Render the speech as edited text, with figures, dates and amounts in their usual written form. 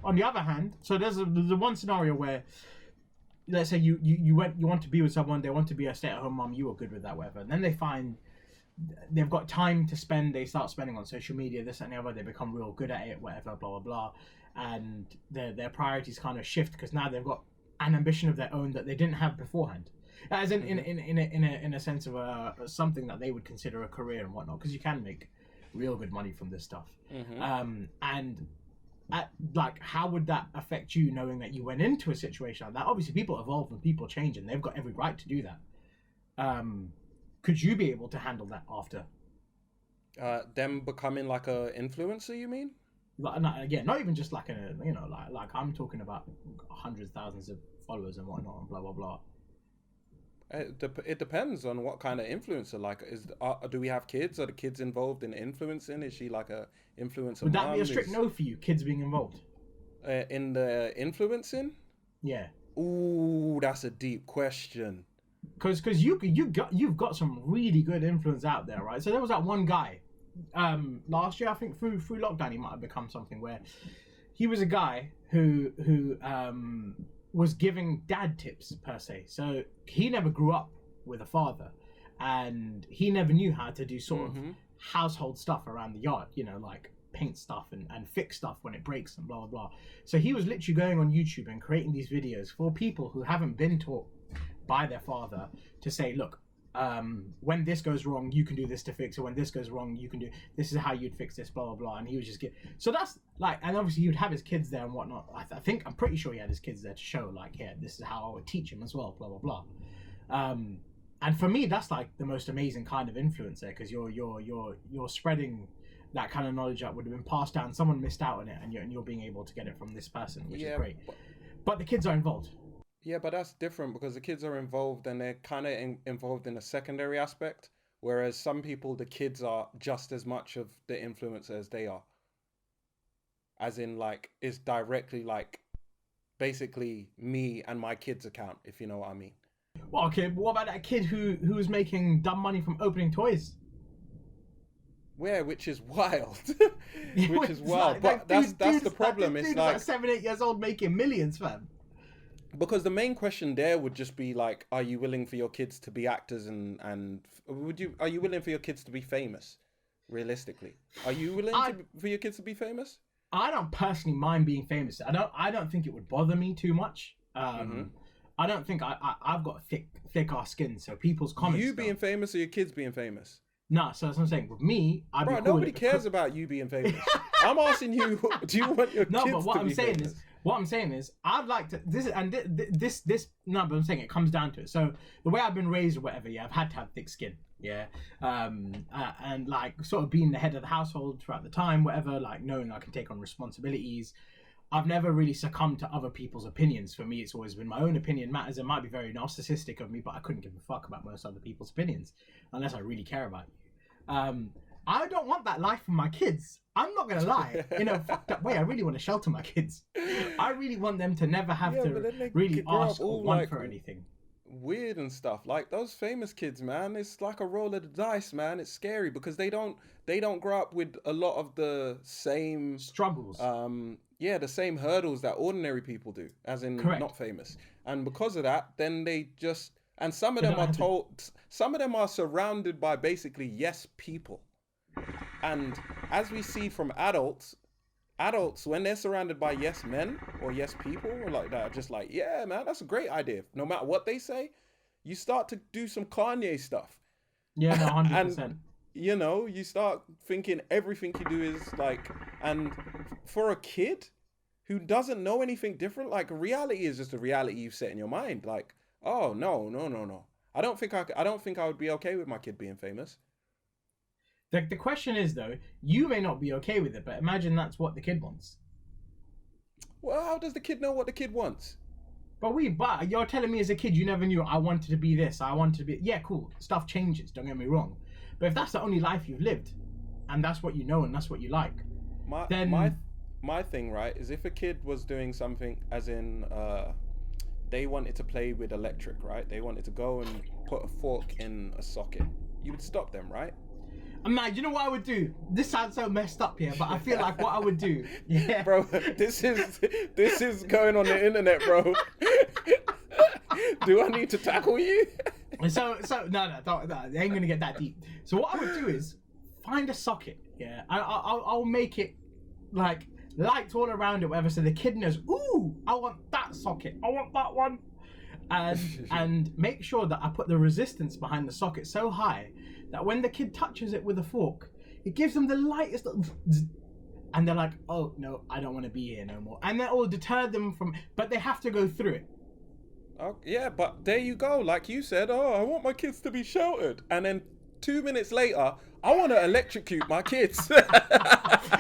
on the other hand, so there's the one scenario where, let's say you want to be with someone, they want to be a stay-at-home mom, you were good with that, whatever, and then they find they've got time to spend, they start spending on social media, this and the other, they become real good at it, whatever, blah blah blah, and their priorities kind of shift because now they've got an ambition of their own that they didn't have beforehand, as in a sense of something that they would consider a career and whatnot, because you can make real good money from this stuff. And like, how would that affect you, knowing that you went into a situation like that? Obviously people evolve and people change and they've got every right to do that. Could you be able to handle that after them becoming like a influencer, you mean? Like, not even just like a, you know, like I'm talking about hundreds, thousands of followers and whatnot and blah blah blah. It depends on what kind of influencer. Like, do we have kids? Are the kids involved in influencing? Is she like a influencer? Would that be a strict no for you? Kids being involved in the influencing? Yeah. Ooh, that's a deep question. Because you've got some really good influence out there, right? So there was that one guy, last year, I think through lockdown, he might have become something where he was a guy who was giving dad tips per se. So he never grew up with a father, and he never knew how to do sort of household stuff around the yard, you know, like paint stuff and fix stuff when it breaks and blah blah blah. So he was literally going on YouTube and creating these videos for people who haven't been taught by their father to say, look, when this goes wrong, you can do this to fix it. When this goes wrong, you can do this, is how you'd fix this, blah blah blah. And he was just so that's like, and obviously he would have his kids there and whatnot. I'm pretty sure he had his kids there to show, like, yeah, this is how I would teach him as well, blah blah blah. And for me, that's like the most amazing kind of influence there, because you're spreading that kind of knowledge that would have been passed down. Someone missed out on it, and you're being able to get it from this person, which is great. But the kids are involved. Yeah, but that's different because the kids are involved and they're kind of involved in a secondary aspect, whereas some people, the kids are just as much of the influencer as they are. As in, like, it's directly like basically me and my kid's account, if you know what I mean. Well, okay, but what about that kid who was making dumb money from opening toys? Which is wild. Which is wild. But that's the problem. It's like 7, 8 years old making millions, fam. Because the main question there would just be like, are you willing for your kids to be actors and are you willing for your kids to be famous? Realistically, are you willing for your kids to be famous? I don't personally mind being famous. I don't think it would bother me too much. I don't think I've got thick ass skin, so people's comments. You being famous or your kids being famous? Nah, so that's what I'm saying. With me, Bro, nobody cares about you being famous. I'm asking you, do you want your kids to be famous? No, but what I'm saying is, I'd like to no, but I'm saying it comes down to it. So the way I've been raised or whatever, yeah, I've had to have thick skin, yeah, and like sort of being the head of the household throughout the time, whatever, like knowing I can take on responsibilities. I've never really succumbed to other people's opinions. For me, it's always been my own opinion matters. It might be very narcissistic of me, but I couldn't give a fuck about most other people's opinions unless I really care about you. I don't want that life for my kids. I'm not gonna lie. In a fucked up way, I really want to shelter my kids. I really want them to never have to really ask or want like for anything. Weird and stuff. Like those famous kids, man, it's like a roll of the dice, man. It's scary because they don't grow up with a lot of the same struggles. The same hurdles that ordinary people do, as in not famous. And because of that, then they just, and some of them are surrounded by basically yes people. And as we see from adults, when they're surrounded by yes men or yes people like that, just like, yeah, man, that's a great idea. No matter what they say, you start to do some Kanye stuff. Yeah, no, 100%. And, you know, you start thinking everything you do is like, and for a kid who doesn't know anything different, like reality is just a reality you've set in your mind. Like, oh, no. I don't think I would be okay with my kid being famous. The question is, though, you may not be okay with it, but imagine that's what the kid wants. Well, how does the kid know what the kid wants? But you're telling me as a kid you never knew I wanted to be this, I wanted to be... Yeah, cool, stuff changes, don't get me wrong. But if that's the only life you've lived, and that's what you know and that's what you like, my thing, right, is if a kid was doing something as in... they wanted to play with electric, right? They wanted to go and put a fork in a socket. You would stop them, right? Man, you know what I would do? This sounds so messed up here, but I feel like what I would do, yeah, bro. This is going on the internet, bro. Do I need to tackle you? So no, they ain't gonna get that deep. So what I would do is find a socket. Yeah, I'll make it like lights all around it, whatever. So the kid knows, ooh, I want that socket. I want that one. And make sure that I put the resistance behind the socket so high that when the kid touches it with a fork, it gives them the lightest little and they're like, oh no, I don't want to be here no more. And that will deter them from, but they have to go through it. Oh, yeah, but there you go. Like you said, oh, I want my kids to be sheltered. And then 2 minutes later, I want to electrocute my kids.